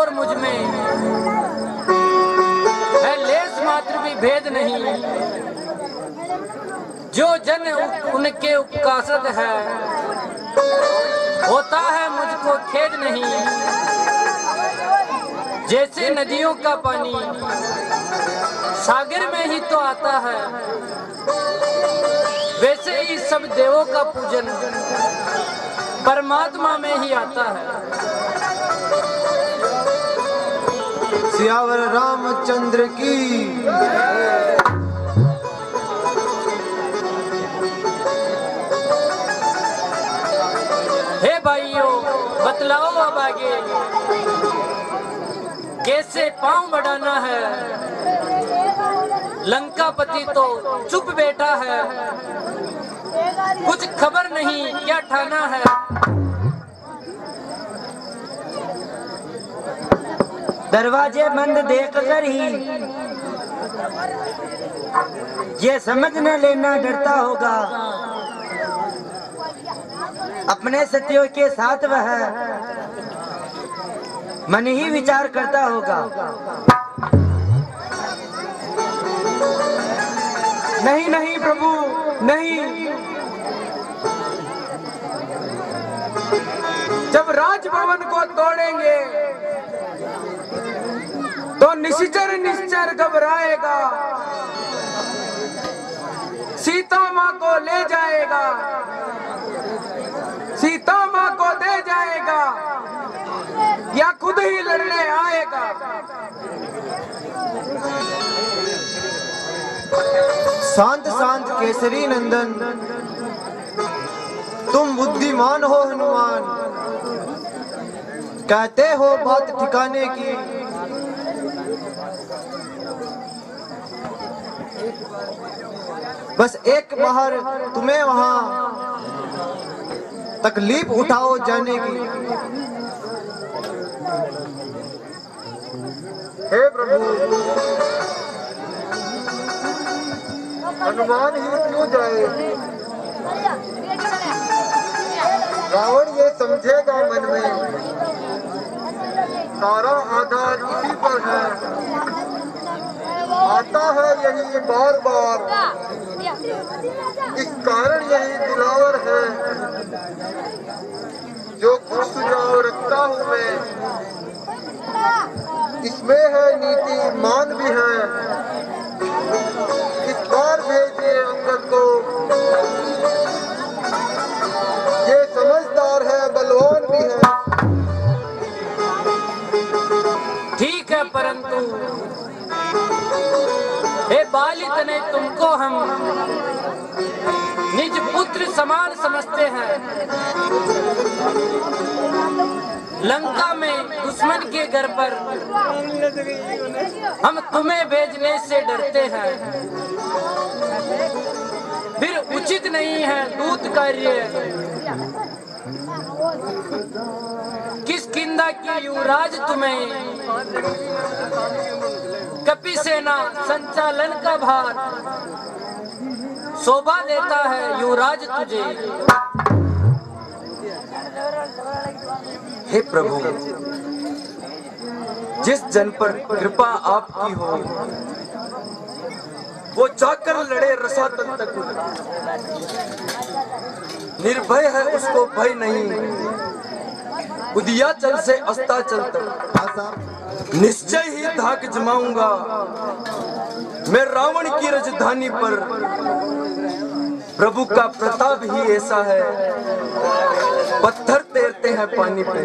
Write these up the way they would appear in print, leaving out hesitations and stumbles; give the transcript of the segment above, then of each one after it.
और मुझ में है लेस मात्र भी भेद नहीं। जो जन उनके उपकासद है, होता है मुझको खेद नहीं। जैसे नदियों का पानी सागर में ही तो आता है, वैसे ही सब देवों का पूजन परमात्मा में ही आता है। सियावर रामचंद्र की। हे भाइयों, बतलाओ अब आगे कैसे पांव बढ़ाना है। लंकापति तो चुप बैठा है, कुछ खबर नहीं क्या ठाना है। दरवाजे बंद देखकर ही ये समझ न लेना डरता होगा, अपने सत्यों के साथ वह मन ही विचार करता होगा। नहीं नहीं प्रभु नहीं, जब राजभवन को तोड़ेंगे तो निश्चर निश्चर घबराएगा, सीता माँ को ले जाएगा, सीता माँ को दे जाएगा, या खुद ही लड़ने आएगा। शांत शांत केसरी नंदन, तुम बुद्धिमान हो हनुमान, कहते हो बात ठिकाने की। बस एक बार तुम्हें वहां तकलीफ उठाओ जाने की। हे प्रभु, हनुमान ही क्यों जाए? रावण ये समझेगा मन में, सारा आधार इसी पर है। आता है यही बार बार, इस कारण यही दिलावर है। जो कुछ सुझाव रखता हूँ मैं, इसमें है नीति मान भी है। इस बार भेजिए अंगद को, ये समझदार है, बलवान भी है। ठीक है, परंतु हे बाली तने तुमको हम निज पुत्र समान समझते हैं। लंका में दुश्मन के घर पर हम तुम्हें भेजने से डरते हैं। फिर उचित नहीं है दूत कार्य किष्किंधा की युवराज तुम्हें। कपि सेना संचालन का भार शोभा देता है युवराज तुझे। हे प्रभु, जिस जन पर कृपा आपकी हो, वो जाकर लड़े रसातल तक। निर्भय है उसको भय नहीं, उदियाचल से अस्ताचल तक। निश्चय ही धाक जमाऊंगा मैं रावण की राजधानी पर। प्रभु का प्रताप ही ऐसा है, पत्थर तैरते हैं पानी पे।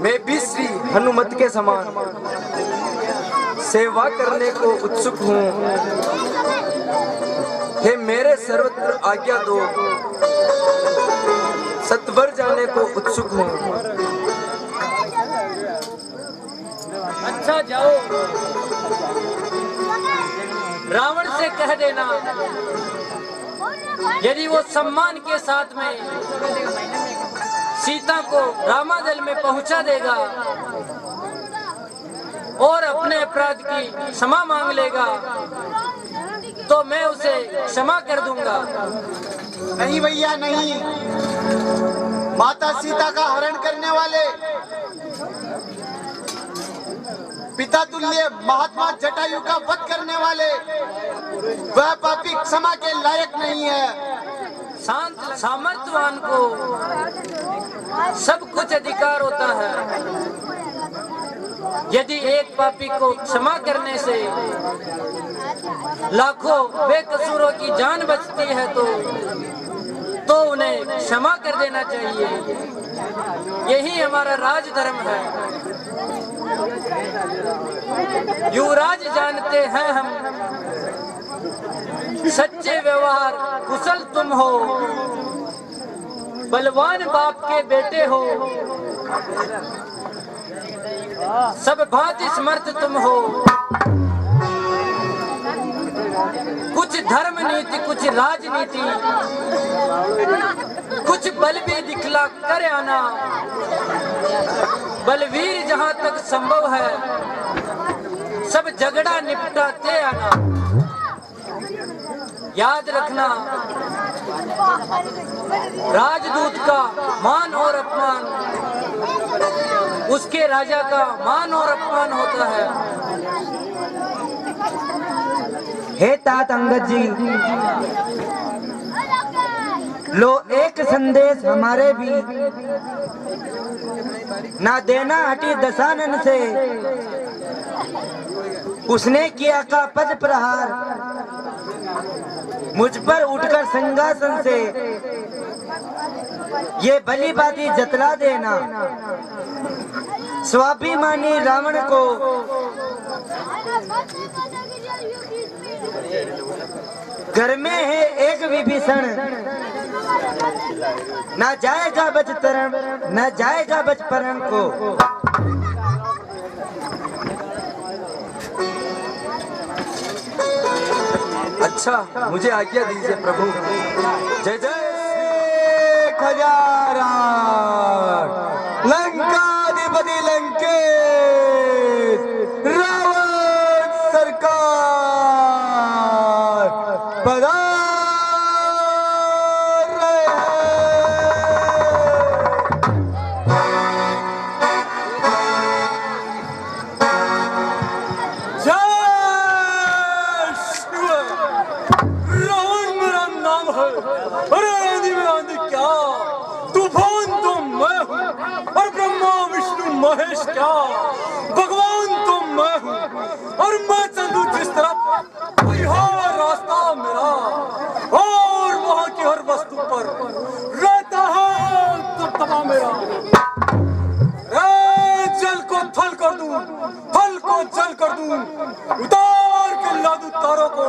मैं भी श्री हनुमत के समान सेवा करने को उत्सुक हूँ। हे मेरे सर्वत्र आज्ञा दो, सत्वर जाने को उत्सुक हूँ। अच्छा जाओ, रावण से कह देना यदि वो सम्मान के साथ में सीता को रामादल में पहुंचा देगा और अपने अपराध की क्षमा मांग लेगा तो मैं उसे क्षमा कर दूंगा। नहीं भैया नहीं, माता सीता का हरण करने वाले पिता तुल्य महात्मा जटायु का वध करने वाले वह पापी क्षमा के लायक नहीं है। शांत सामर्थ्यवान को सब कुछ अधिकार होता है। यदि एक पापी को क्षमा करने से लाखों बेकसूरों की जान बचती है तो उन्हें क्षमा कर देना चाहिए। यही हमारा राजधर्म है। युवराज जानते हैं हम, सच्चे व्यवहार कुशल तुम हो, बलवान बाप के बेटे हो, सब भांति समर्थ तुम हो। कुछ धर्म नीति, कुछ राजनीति, कुछ बल भी दिखला कर आना। बलवीर जहां तक संभव है सब झगड़ा निपटाते आना। याद रखना, राजदूत का मान और अपमान उसके राजा का मान और अपमान होता है। हे तात अंगद जी, लो एक संदेश हमारे भी। ना देना हटी दशानन से, उसने किया का पद प्रहार। मुझ पर उठकर सिंहासन से ये भली बाती जतला देना। स्वाभिमानी रावण को घर में है एक विभीषण, ना जाएगा बच तरण, ना जाएगा बच परण को। अच्छा, मुझे आज्ञा दीजिए प्रभु। जय जय खजारा लंकाधिपति लंकेश रावण सरकार पधार रहे हैं। जय शिव। रावण मेरा नाम है। अरे आंधी में आंधी क्या, तूफान तो मैं हूँ। और ब्रह्मा विष्णु महेश क्या, भगवान तो मैं हूँ। और मैं चलूं जिस तरफ वही रास्ता मेरा। और वहाँ की हर वस्तु पर रहता है दबदबा मेरा। जल को थल कर दूं, थल को जल कर दूं, उतार के ला दूं तारों को,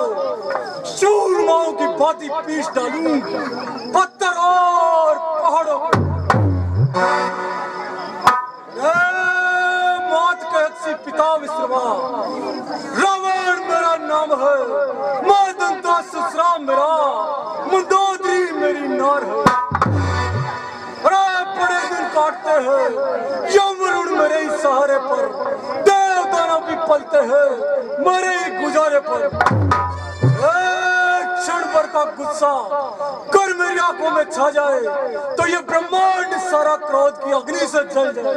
शूरमाओं की भांति पीस डालूं पत्थर और पहाड़ों को। मौत के हत्सी पिता विश्रवा, रावण मेरा नाम है। मैं दंता ससुरा मेरा, मंदोदरी मेरी नार है। अरे बड़े दिन काटते हैं यमरुण मेरे ही सहारे पर, देव दानव भी पलते हैं मेरे ही गुजारे पर। क्षण भर का गुस्सा कर मेरी आंखों में छा जाए तो ये ब्रह्मांड सारा क्रोध की अग्नि से जल जाए।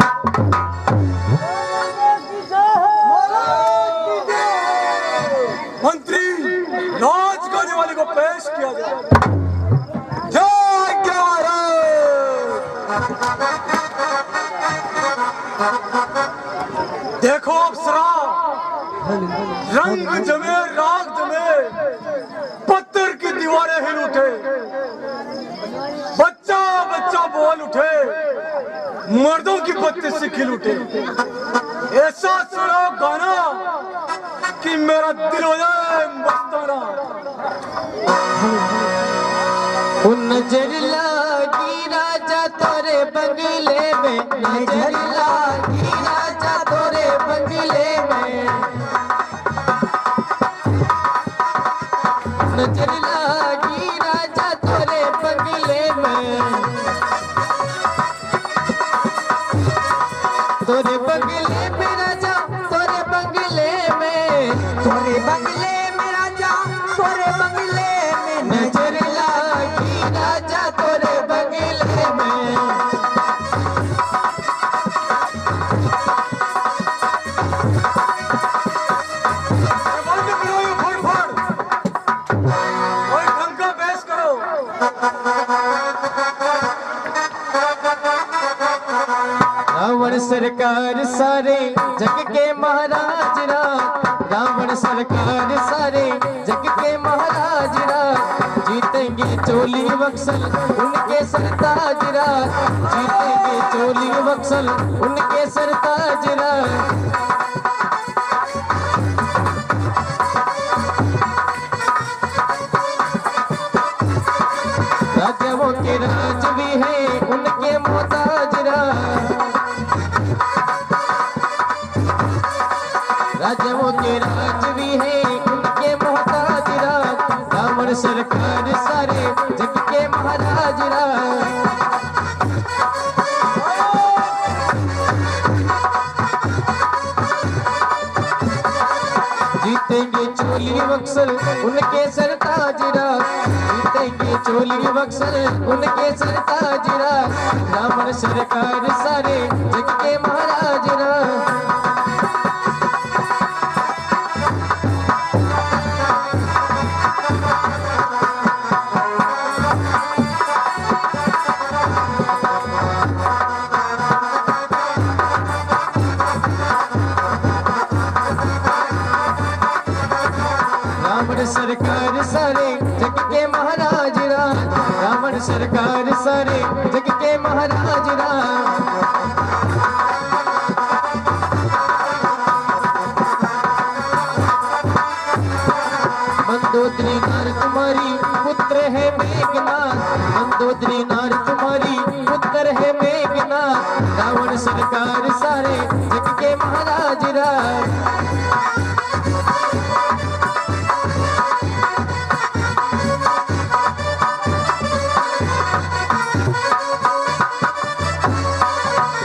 मंत्री, राज करने वाले को पेश किया जाए। देखो अप्सरा, रंग जमे राग जमे, पत्थर की दीवारें हिल उठे, बच्चा बच्चा बोल उठे, मर्दों की बत्ती से खिल उठे। ऐसा सुना गाना कि मेरा दिल हो जाए मस्ताना। नजर लागी राजा तोरे बंगले में, नजर लागी राजा तोरे बंगले में, नजर लागी राजा तोरे बंगले में, तोरे बंगले में राजा, तोरे बंगले में, तोरे बंगले में राजा, तोरे बंगले में, नजर लागी राजा तोरे बंगले में। सरकार सारे जग के महाराज रावण सरकार सारे जग के महाराज जीतेंगे चोली बक्सल उनके सरताज जीतेंगे चोली बक्सल उनके सरताज राजाओं के राज भी है उनके मोहताज राजाओं के राज भी है उनके मोहताज रावण सरकार सारे जग के महाराज जीतेंगे चोली बक्सल उनके सरताज जीतेंगे चोली बक्सल उनके सरताज रावण सरकार सारे जग के महाराज सरकार सारे जग के महाराज रावण सरकार सारे जग के महाराज मंदोदरी नार तुम्हारी पुत्र है मेघनाथ मंदोदरी नार तुम्हारी पुत्र है मेघनाथ रावण सरकार सारे जग के महाराज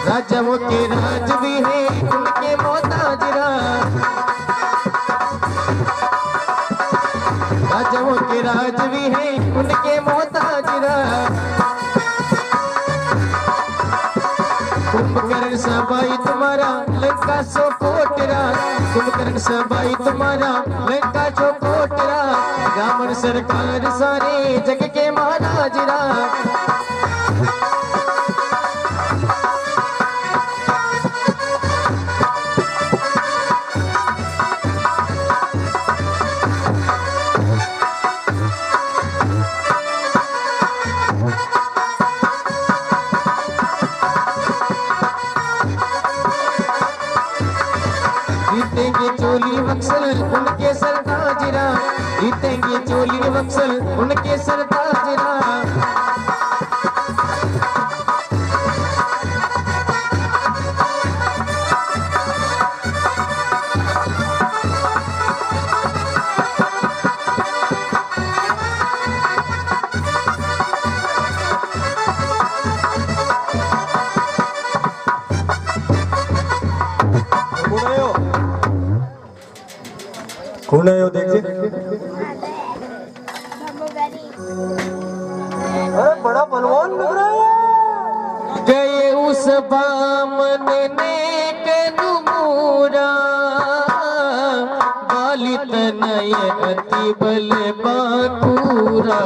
राजाओं के राज भी है उनके मोहताज राजाओं के राज भी है उनके मोहताज कुंभकर्ण सबाई तुम्हारा लंका सो कोटरा कुंभकर्ण सबाई तुम्हारा लंका सो कोटरा रावण सरकार सारे जग के महाराज जीतेंगे चोली बक्सल उनके सरताज जीतेंगे चोली बक्सल उनके सरताज कौन है वो देखिए अरे बड़ा बलवान लग रहा है गए उस बामन ने कनुमूरा बालित नय अति बल बाकूरा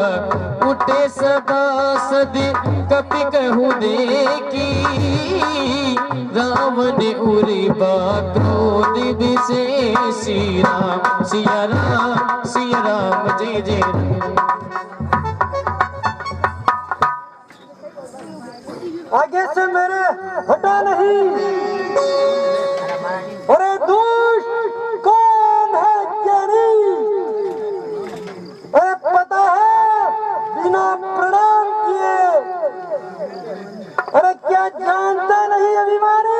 उठे सदा सद कपि कहु देखी रावण उरी क्रोध विशेष सिया राम जय जय आगे से मेरे हटा नहीं अरे दुष्ट कौन है क्या नहीं अरे पता है बिना प्रणाम किए अरे क्या जानता नहीं अभिमानी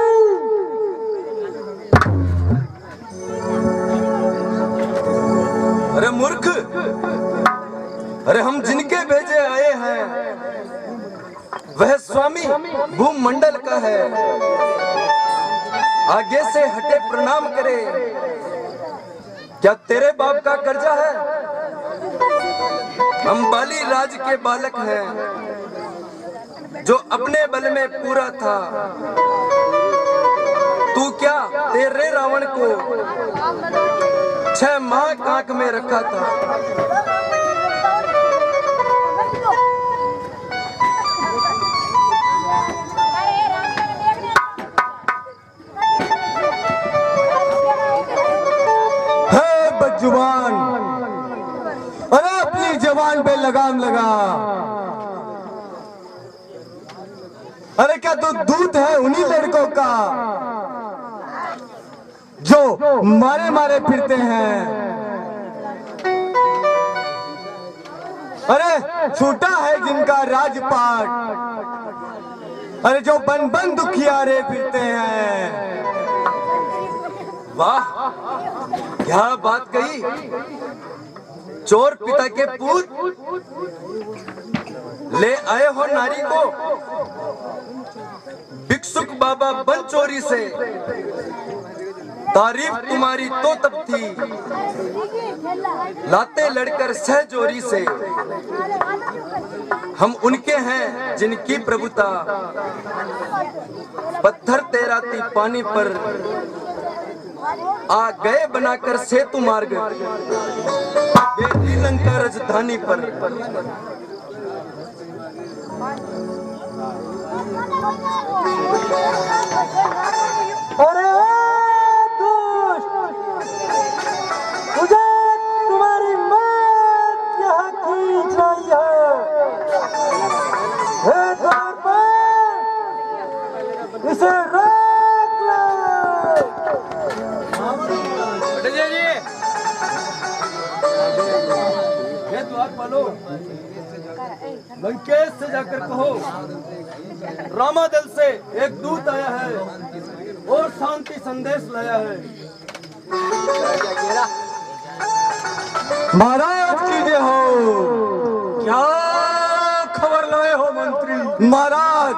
अरे मूर्ख अरे हम जिनके भेजे आए हैं वह स्वामी भूमंडल का है आगे से हटे प्रणाम करे क्या तेरे बाप का कर्जा है हम बाली राज के बालक हैं जो अपने बल में पूरा था तू क्या तेरे रावण को 6 माह कांक में रखा था जवान, अरे अपनी जवान पे लगाम लगा। अरे क्या तू दूत है उन्हीं लड़कों का जो मारे मारे फिरते हैं? अरे छूटा है जिनका राजपाट, अरे जो बन बन दुखियारे फिरते हैं। वाह क्या बात कही। चोर पिता के पूत ले आए हो नारी को, भिक्षुक बाबा बन चोरी से। तारीफ तुम्हारी तो तब थी लाते लड़कर सहजोरी से। हम उनके हैं जिनकी प्रभुता पत्थर तैराती पानी पर आ गए बनाकर सेतु मार्ग श्रीलंका राजधानी पर। अरे तुझे तुम्हारी मौत यहाँ खींच रही है, इसे रोक ले। ये द्वार पालो, लंकेश से जाकर कहो रामादल से एक दूत आया है और शांति संदेश लाया है। महाराज की जय हो। क्या खबर लाए हो मंत्री? महाराज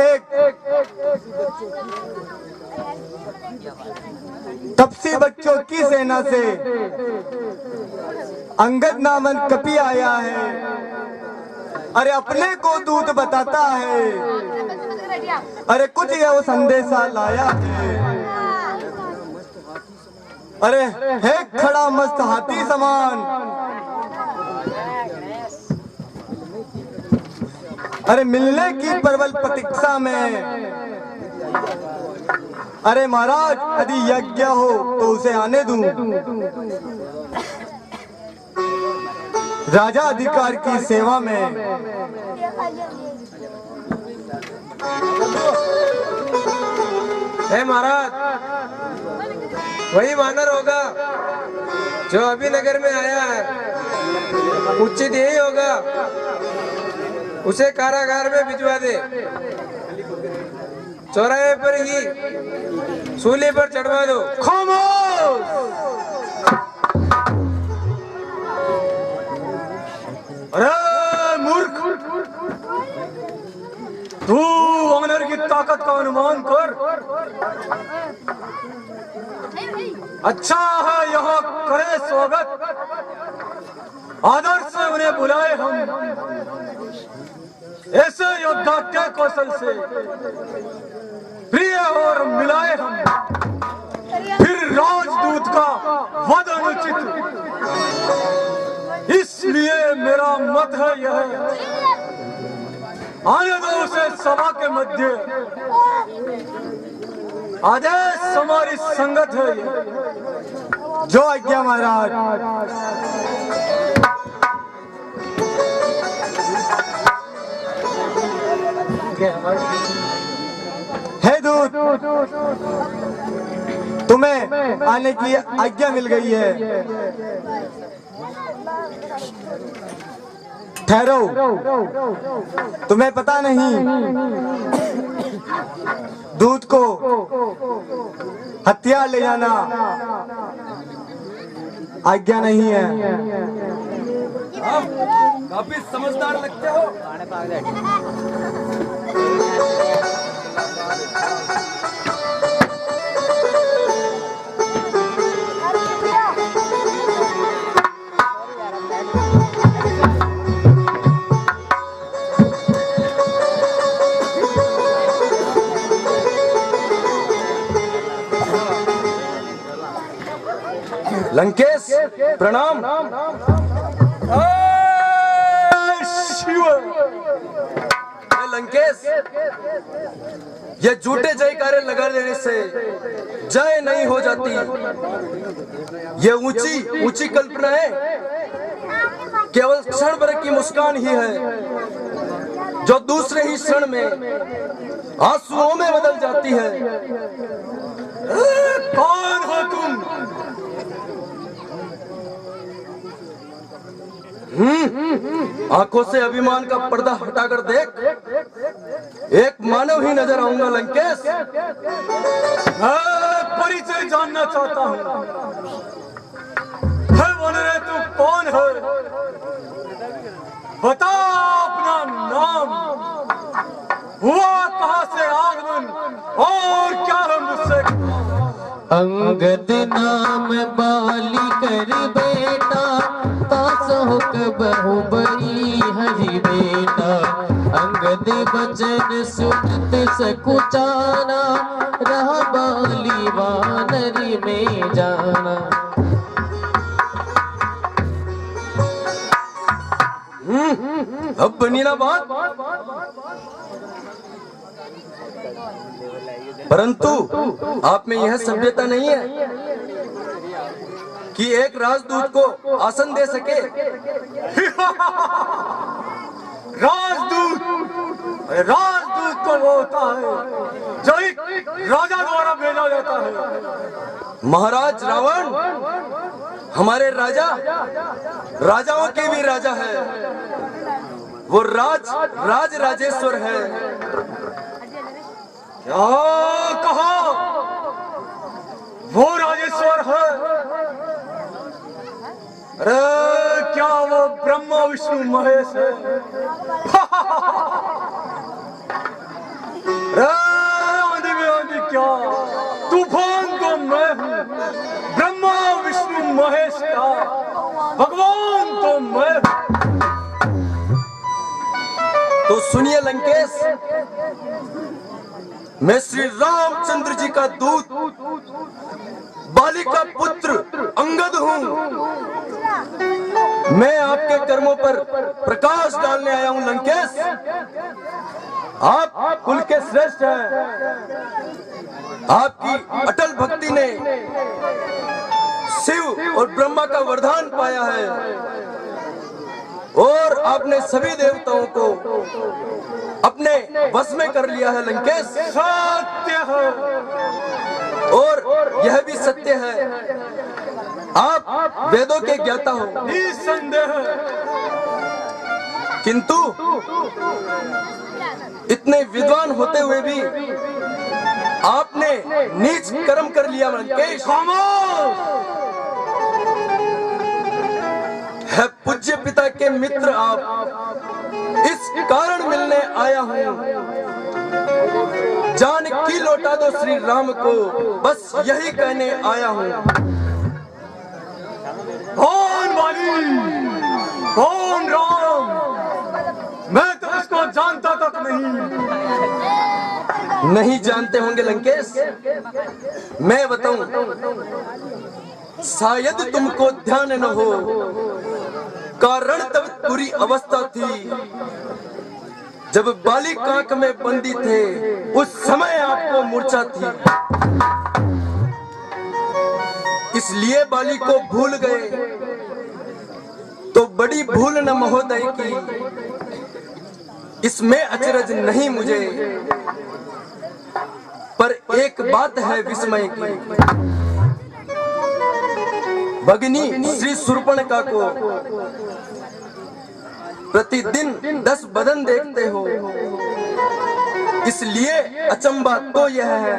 एक तपसी बच्चों की सेना से अंगद नामक कपि आया है। अरे अपने को दूत बताता है, अरे कुछ ये वो संदेशा लाया है। अरे है खड़ा मस्त हाथी समान, अरे मिलने की प्रबल प्रतीक्षा में। अरे महाराज यदि यज्ञ हो तो उसे आने दूं, राजा अधिकार की सेवा में। है महाराज, वही वानर होगा जो अभी नगर में आया है, उचित यही होगा उसे कारागार में भिजवा दे, चौराहे पर ही सूली पर चढ़वा दो। खामोश! अरे मूर्ख, तू वानर की ताकत का अनुमान कर। अच्छा है यहाँ करे स्वागत, आदर से उन्हें बुलाए हम, ऐसे योद्धा के कौशल से प्रिय और मिलाए हम। फिर राजदूत का वध अनुचित, इसलिए मेरा मत है यह, आने दो उसे सभा के मध्य। आदेश हमारी संगत है यह। जो आज्ञा महाराज। हे दूत, तुम्हें आने की आज्ञा मिल गई है। ठहरो, तुम्हें पता नहीं दूत को हथियार ले जाना आज्ञा नहीं है। काफी समझदार लगते हो। लंकेश प्रणाम। शिव लंकेश, ये झूठे जयकारे लगा देने से जय नहीं हो जाती। ये ऊंची ऊंची कल्पना है, केवल क्षण भर की मुस्कान ही है जो दूसरे ही क्षण में आंसुओं में बदल जाती है। कौन हो तुम? आंखों से अभिमान का पर्दा हटाकर देख, एक मानव ही नजर आऊंगा लंकेश। मैं परिचय जानना चाहता हूँ। है वानरे, तू कौन है? बता अपना नाम, हुआ कहाँ से आगमन और क्या है मुझसे? अंगद नाम बाली कर बेटा, तासो कबहु बई हरि बेटा। अंगद बचन सुनत सकुचाना, रहा बाली वानर में जाना। अब बनी ना बात, परंतु आप में यह सभ्यता नहीं है कि एक राजदूत को आसन दे सके। राजदूत? अरे राजदूत तो वो होता है जो एक राजा द्वारा भेजा जाता है। महाराज रावण हमारे राजा, राजाओं के भी राजा है। वो राज राजेश्वर है। क्या कहा? वो राजेश्वर है? अरे क्या वो ब्रह्मा विष्णु महेश है? अरे आंधी में आंधी क्या, तूफान तो मैं हूँ। ब्रह्मा विष्णु महेश क्या, भगवान तो मैं हूँ। तो सुनिए लंकेश, मैं श्री रामचंद्र जी का दूत, बाली का पुत्र अंगद हूँ। मैं आपके कर्मों पर प्रकाश डालने आया हूँ लंकेश। आप कुल के श्रेष्ठ हैं। आपकी अटल भक्ति ने शिव और ब्रह्मा का वरदान पाया है और आपने सभी देवताओं को अपने वश में कर लिया है लंकेश। सत्य है। और यह भी सत्य है, आप वेदों के ज्ञाता हो, निसंदेह। किंतु इतने विद्वान होते हुए भी आपने नीच कर्म कर लिया लंकेश। है पूज्य पिता के मित्र आप, इस कारण मिलने आया हूँ। जानकी लौटा दो श्री राम को, बस यही कहने आया हूँ। कौन बाली, कौन राम? मैं तो उसको जानता तक नहीं जानते होंगे लंकेश, मैं बताऊं, शायद तुमको ध्यान न हो, कारण तब पूरी अवस्था थी जब बाली कांक में बंदी थे, उस समय आपको मूर्छा थी। इसलिए बाली को भूल गए, तो बड़ी भूल न महोदय की, इसमें अचरज नहीं मुझे। पर एक बात है विस्मय की, भगिनी श्री शूर्पणखा को प्रतिदिन 10 बदन देखते हो, इसलिए अचंबा तो यह है,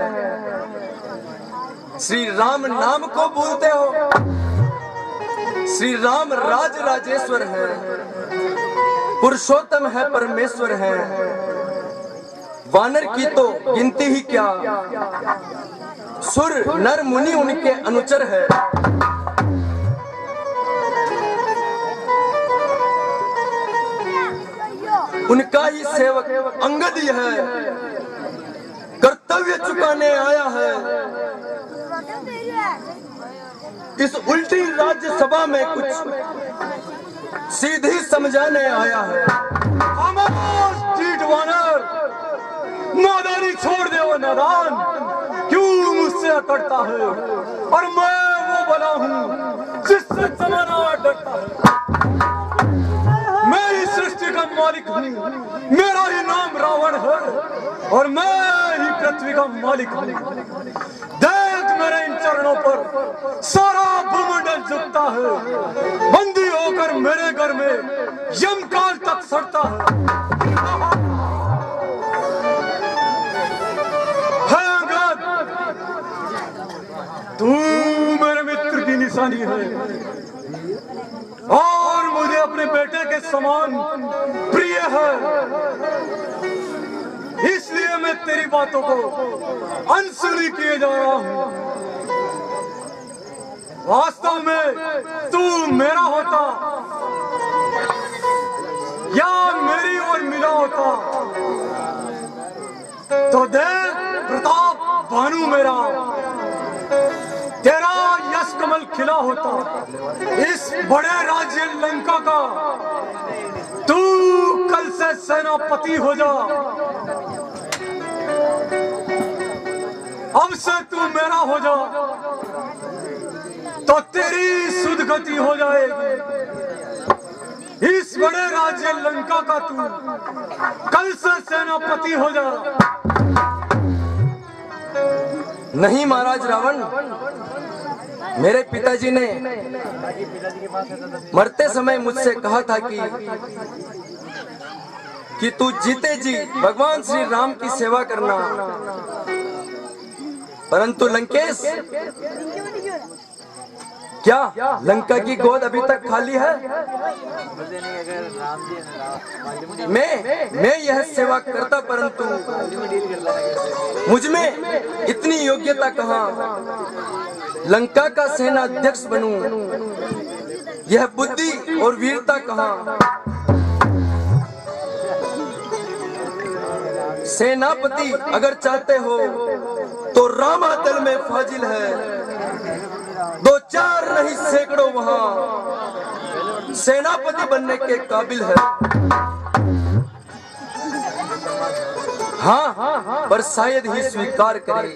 श्री राम नाम को भूलते हो। श्री राम राज राजेश्वर है, पुरुषोत्तम है, परमेश्वर है। वानर की तो गिनती ही क्या, सुर नर मुनि उनके अनुचर है। उनका ही सेवक अंगद ही है, कर्तव्य चुकाने आया है। इस उल्टी राज्यसभा में कुछ सीधी समझाने आया है। खामोश ढीठ वानर, नादानी छोड़ दे वो नादान, क्यों मुझसे अकड़ता है? और मैं वो बला हूँ जिससे जमाना डरता है। मैं इस सृष्टि का मालिक हूँ, मेरा ही नाम रावण है और मैं ही पृथ्वी का मालिक हूँ। देख मेरे इन चरणों पर सारा भूमंडल झुकता है, बंदी होकर मेरे घर में यमकाल तक सड़ता है। अंगद, तू मेरे मित्र की निशानी है और मुझे अपने बेटे के समान प्रिय है, इसलिए मैं तेरी बातों को अनसुनी किए जा रहा हूं। वास्तव में तू मेरा होता या मेरी ओर मिला होता तो देख प्रताप भानु मेरा, तेरा यश कमल खिला होता। इस बड़े राज्य लंका का तू कल से सेनापति हो जा। अब से तू मेरा हो जा तो तेरी सुधगति हो जाएगी। इस बड़े राज्य लंका का तू कल से सेनापति हो जा। नहीं महाराज रावण, मेरे पिताजी ने मरते समय मुझसे कहा था कि तू जीते जी भगवान श्री राम की सेवा करना, परंतु लंकेश, क्या लंका की गोद अभी तक खाली है? मैं यह सेवा करता, परंतु मुझ में इतनी योग्यता कहाँ? लंका का सेना अध्यक्ष बनूं, यह बुद्धि और वीरता कहाँ? सेनापति अगर चाहते हो तो रामा दल में फाजिल है, दो चार नहीं सैकड़ों वहां सेनापति बनने के काबिल है। हाँ, पर शायद ही स्वीकार करे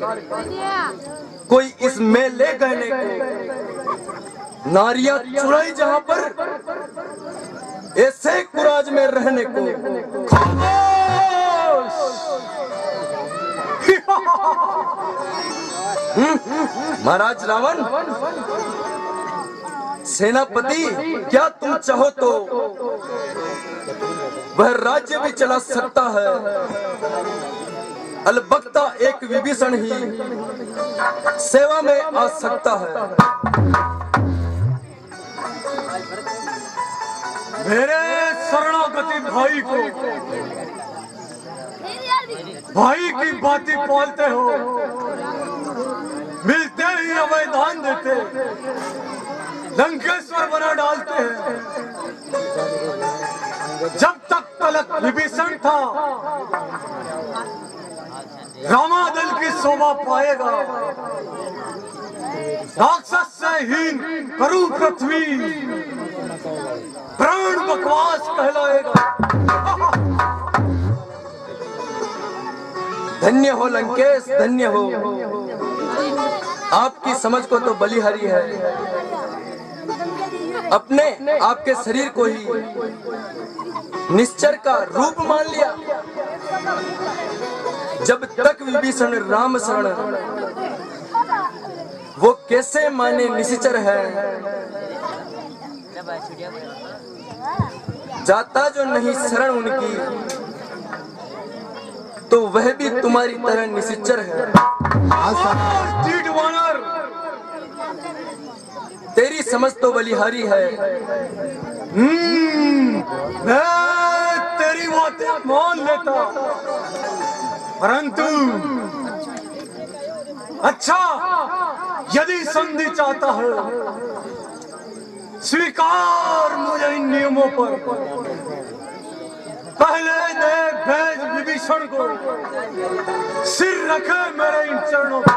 कोई इस मेले गहने को, नारियां चुराई जहां पर ऐसे कुराज में रहने को। महाराज रावण, सेनापति क्या तुम चाहो तो वह राज्य भी चला सकता है, अलबत्ता एक विभीषण ही सेवा में आ सकता है। मेरे शरणागति भाई की बातें पालते हो, मिलते ही अवैधान देते, लंकेश्वर बना डालते हैं। जब तक तलक विभीषण था, रामादल की शोभा पाएगा। राक्षस से हीन करू पृथ्वी, प्राण बकवास कहलाएगा। धन्य हो लंकेश, धन्य हो। आपकी समझ को तो बलिहारी है, अपने आपके शरीर को ही निश्चर का रूप मान लिया। जब तक विभीषण राम शरण, वो कैसे माने निश्चर है। जाता जो नहीं शरण उनकी, तो वह भी तुम्हारी तरह निश्चर है। तेरी समझ तो बलिहारी है। मैं तेरी बातें मान लेता, परंतु अच्छा, यदि संधि चाहता है, स्वीकार मुझे इन नियमों पर। पहले दे भेज विभीषण को, सिर रखे मेरे इन चरणों पर।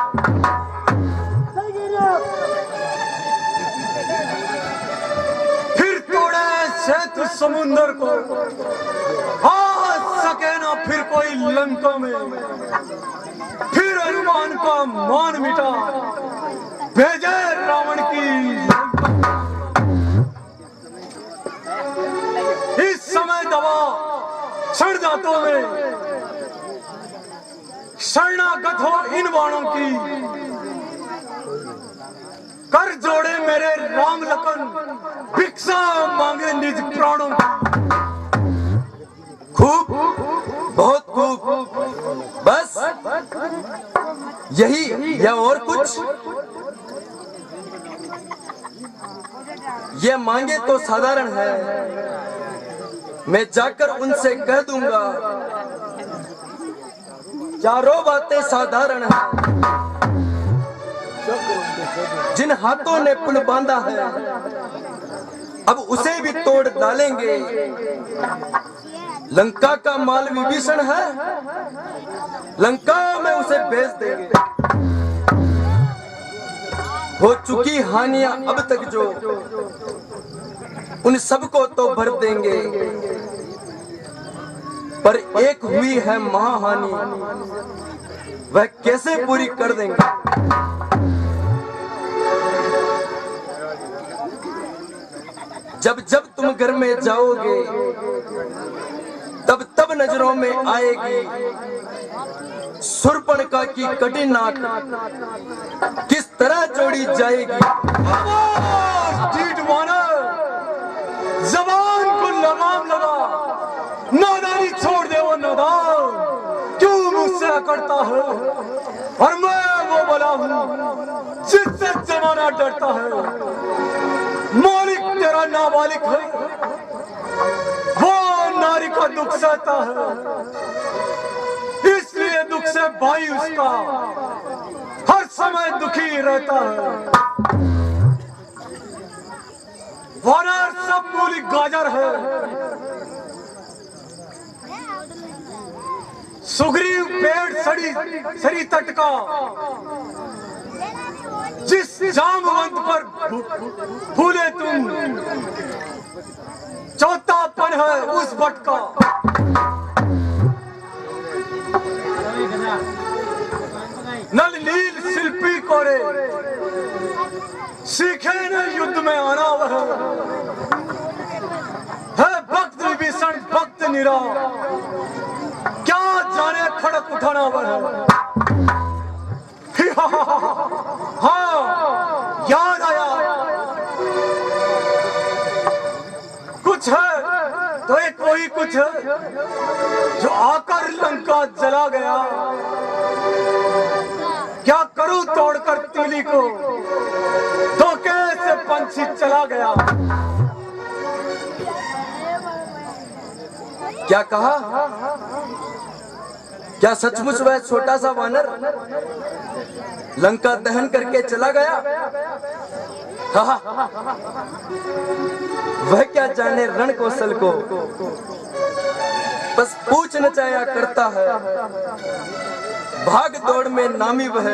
फिर तोड़े सेतु समुंदर को, आज सके आगे ना फिर कोई लंका में, फिर हनुमान का मान मिटा, भेजे रावण की इस समय दबा क्षण जातों में शरणागत हो इन बाणों की, कर जोड़े मेरे राम लखन, भिक्षा मांगे निज प्राणों की। खूब, बहुत खूब, बस यही या और कुछ? ये मांगे तो साधारण है, मैं जाकर उनसे कह दूंगा, चारों बातें साधारण हैं। जिन हाथों ने पुल बांधा है अब उसे भी तोड़ डालेंगे। लंका का माल विभीषण है, लंका में उसे भेज देंगे। हो चुकी हानियां अब तक जो, उन सबको तो भर देंगे, पर एक हुई है महाहानि, वह कैसे पूरी कर देंगे? जब जब तुम घर में जाओगे तब तब नजरों में आएगी शूर्पणखा की कटी नाक किस तरह जोड़ी जाएगी। जबान को लगाम लगा, नादानी छोड़ दे वो नादान, क्यों मुझसे अकड़ता है? और मैं वो बला हूँ जिससे जमाना डरता है। मालिक तेरा नाबालिग है, वो नारी का दुख सहता है, इसलिए दुख से भाई उसका हर समय दुखी रहता है। वानर सब मूली गाजर है, सुग्रीव पेड़ सरी तट का, जिस जामवंत पर फूले तुम, चौथापन है उस बट का। नल नील शिल्पी कोरे, सीखे न युद्ध में आना वह है। भक्त विभीषण भक्त निरा, क्या जाने खड़क उठाना वह। हाँ, याद आया, कुछ है तो एक वही कुछ है जो आकर लंका जला गया। क्या करूं तोड़कर तीली को, धोखे से पंछी चला गया। क्या कहा? क्या सचमुच वह छोटा सा वानर लंका दहन करके चला गया? वह क्या जाने रण कौशल को, बस पूछ नचाया करता है। भाग दौड़ में नामी वह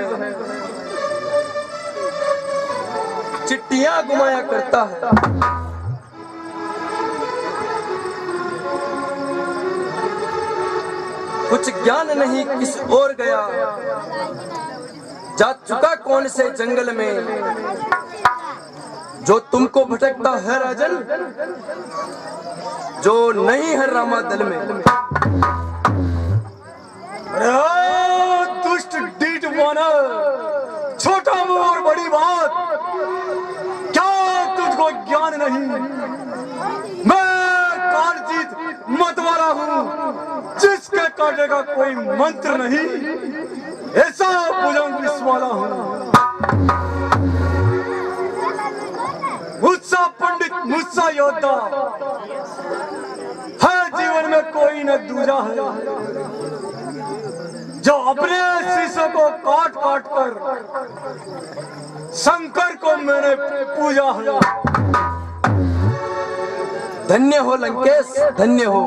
चिट्ठियां घुमाया करता है। कुछ ज्ञान नहीं किस ओर गया, जा चुका कौन से जंगल में, जो तुमको भटकता है राजन, जो नहीं है रामा दल में। दुष्ट डीठ वानर, छोटा मुंह और बड़ी बात, क्या तुझको ज्ञान नहीं? मैं कालजीत मतवाला हूँ, जिसके काटे का कोई मंत्र नहीं, ऐसा भुजंग विश्वाला हूँ। मुझसा पंडित, मुझसा योद्धा है, जीवन में कोई न दूजा है, जो अपने शीशों को काट काट कर शंकर को मैंने पूजा है। धन्य हो लंकेश, धन्य हो।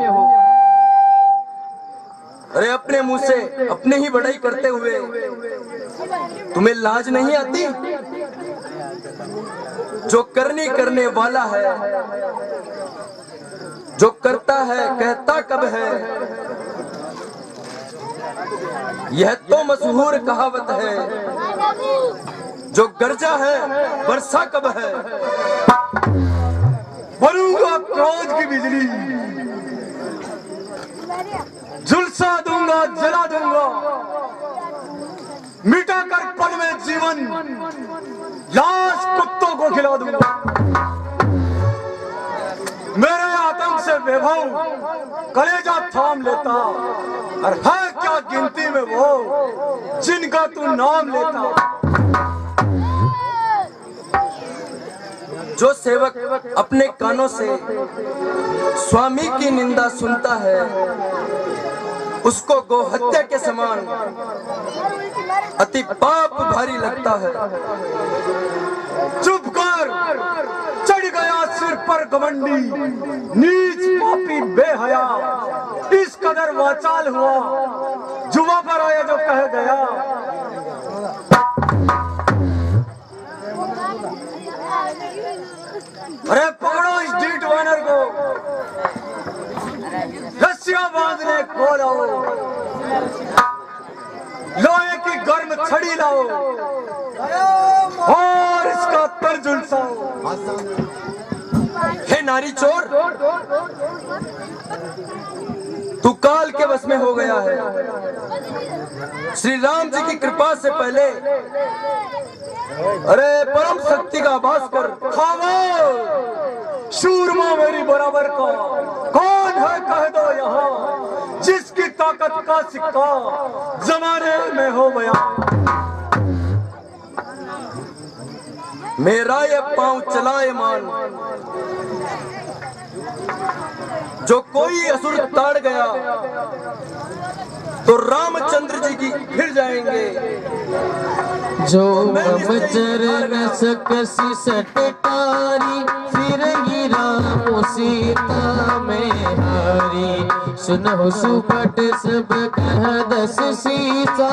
अरे अपने मुंह से अपने ही बड़ाई करते हुए तुम्हें लाज नहीं आती? जो करने वाला है, जो करता है कहता कब है, यह तो मशहूर कहावत है, जो गरजा है वर्षा कब है। भरूंगा क्रोध की बिजली, झुलसा दूंगा, जला दूंगा, मिटा कर पल में जीवन, लाश कुत्तों को खिला दूंगा। मेरे आतंक से बेभाव कलेजा थाम लेता, और है क्या गिनती में वो जिनका तू नाम लेता। जो सेवक अपने कानों से स्वामी की निंदा सुनता है, उसको गोहत्या के समान अति पाप भारी लगता है। चुप कर, चढ़ गया सिर पर घमंडी, नीच पापी बेहया, इस कदर वाचाल हुआ, जुआ पर आया जो कह गया। अरे पकड़ो इस डीट वानर को, रस्सियां बांधने को लाओ, लोहे की गर्म छड़ी लाओ और इसका तर झुलसाओ। हे नारी चोर, तू काल के बस में हो गया है। श्री राम जी की कृपा से पहले अरे परम शक्ति का आभास कर। खामोश, शूरमा मेरी बराबर का कौन है कह दो यहाँ, जिसकी ताकत का सिक्का जमाने में हो गया। मेरा ये पांव चलाए मान, जो कोई असुर ताड़ गया तो रामचंद्र जी की फिर जाएंगे। जो चरण सकसी सटकारी, फिर ही राम सीता में हारी। सुनहु सुपट सब कह दस सीसा,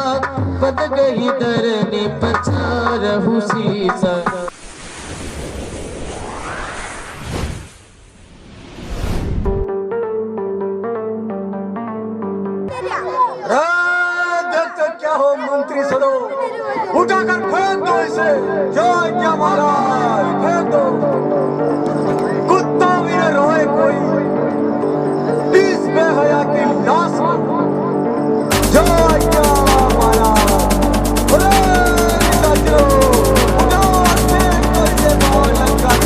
बद गई दरनी पछारहु सीसा। क्या हो मंत्री सदो, उठाकर फेंक दो इसे। जय क्या महाराज, फेंक दो। कुत्ता भी न रोए कोई इस बेहया की लाश को। जय क्या महाराज, बोले सजो, उठाओ फेंक दो इसे बाहर लगकर।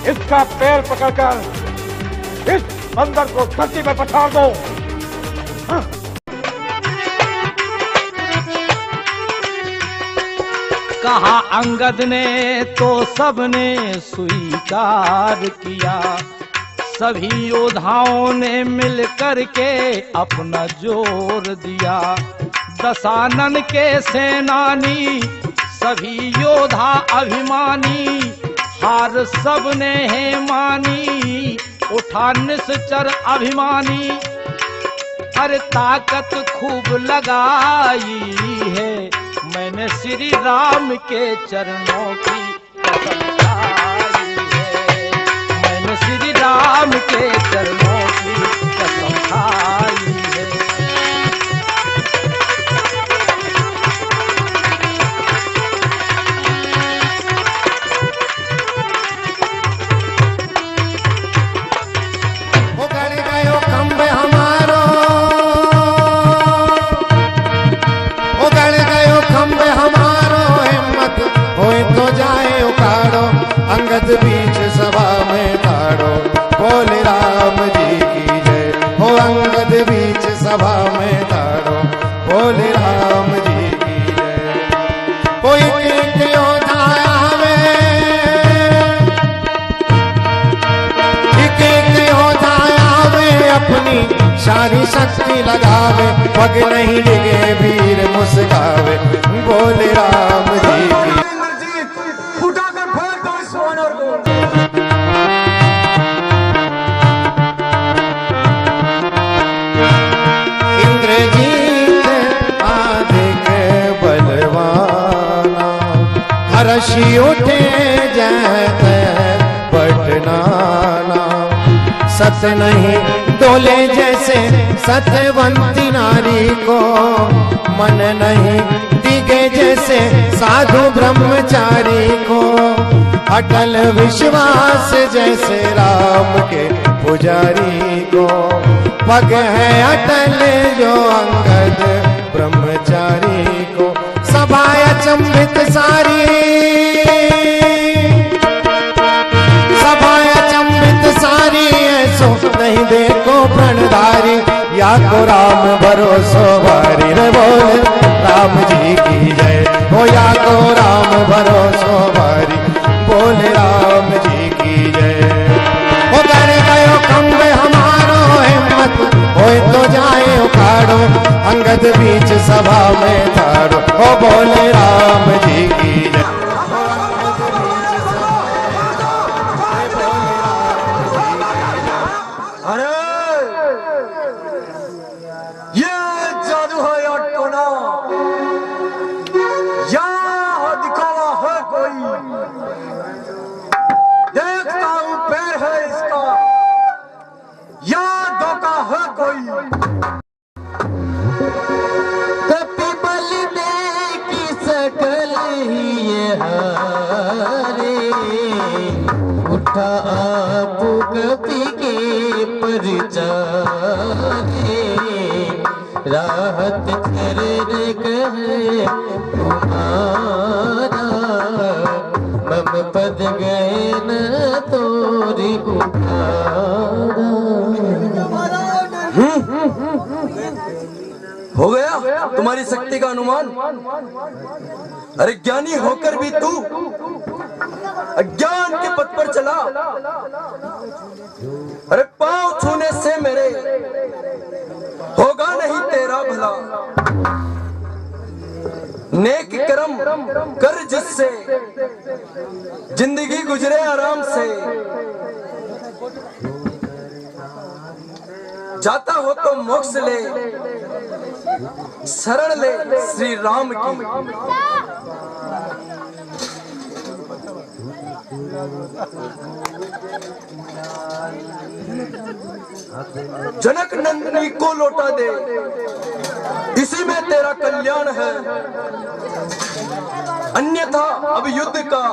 इसका पैर पकड़कर इस बंदर को धरती में पछाड़ दो। कहा अंगद ने तो सबने स्वीकार किया, सभी योद्धाओं ने मिल करके अपना जोर दिया। दशानन के सेनानी सभी योद्धा अभिमानी, हार सब ने है मानी, उठा निश्चर अभिमानी। अरे ताकत खूब लगाई है, मैंने श्री राम के चरणों की कसम खाई है, मैंने श्री राम के चरणों की कसम खाई है। पग नहीं डिगे वीर मुस्कावे बोले राम जी की। इंद्रजीत उठाकर फेंक दो इस वानर को। इंद्रजीत आदिक बलवाना हर्षि उठे जय पटनाना। सत नहीं डोले जैसे सत्यवंती नारी को, मन नहीं दिगे जैसे साधु ब्रह्मचारी को। अटल विश्वास जैसे राम के पुजारी को, पग है अटल जो अंगद ब्रह्मचारी को। सभा अचंभित सारी, सभा अचंभित सारी ऐसो नहीं देखो प्रणधारी। या को राम भरोसो भारी रे बोल राम जी की जय हो। या को राम भरोसो भारी बोल राम जी की जय हो। कर गयो कंब हमारो हिम्मत होए तो जाए उखाड़ो, अंगद बीच सभा में ठाड़ो हो बोले राम जी की जय। अरे ये जादू है या टोना, या दिखावा है कोई। देखता हूँ पैर है इसका, या धोखा है कोई। कपि बल दे की सकल ही हारे, उठा आप कपि के परिचारे। राहत कर रे कहे तुम्हारा, मम पद गए न तोरी उठारा। हो गया तुम्हारी शक्ति का अनुमान। अरे ज्ञानी होकर भी तू अज्ञान के पथ पर चला। अरे पांव छूने से मेरे होगा नहीं तेरा भला। नेक कर्म कर जिससे जिंदगी गुजरे आराम से। जाता हो तो मोक्ष ले, शरण ले श्री राम की। जनक नंदिनी को लौटा दे, इसी में तेरा कल्याण है। अन्यथा अब युद्ध का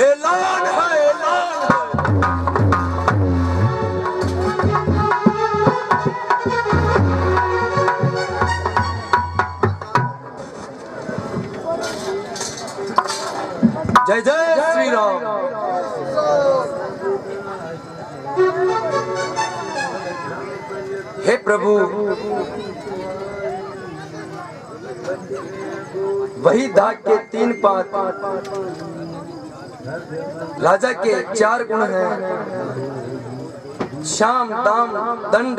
ऐलान है, ऐलान है। जय जय श्री राम। हे प्रभु, वही दाग के 3 पात, राजा के 4 गुण हैं। शाम दाम दंड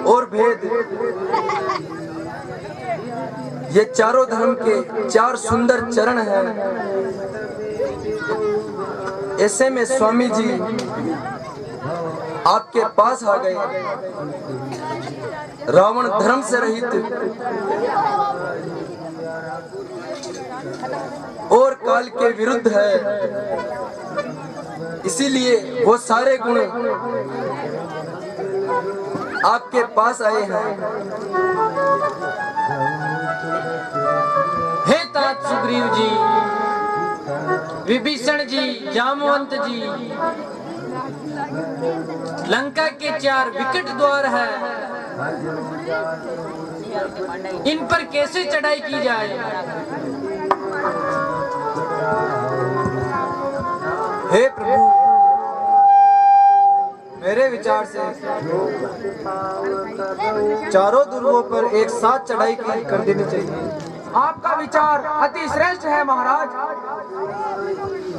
और भेद, ये चारों धर्म के 4 सुंदर चरण हैं। ऐसे में स्वामी जी आपके पास आ गए। रावण धर्म से रहित और काल के विरुद्ध है, इसीलिए वो सारे गुण आपके पास आए हैं। हे तात सुग्रीव जी, विभीषण जी, जामवंत जी, लंका के 4 विकट द्वार है, इन पर कैसे चढ़ाई की जाए? हे प्रभु, मेरे विचार से चारों दुर्गों पर एक साथ चढ़ाई कर देनी चाहिए। आपका विचार अति श्रेष्ठ है महाराज।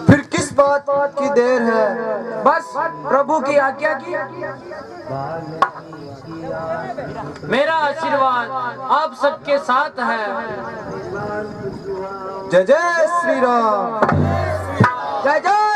फिर किस बात की देर है? बस प्रभु की आज्ञा की। मेरा आशीर्वाद आप सबके साथ है। जय जय श्री राम। जय जय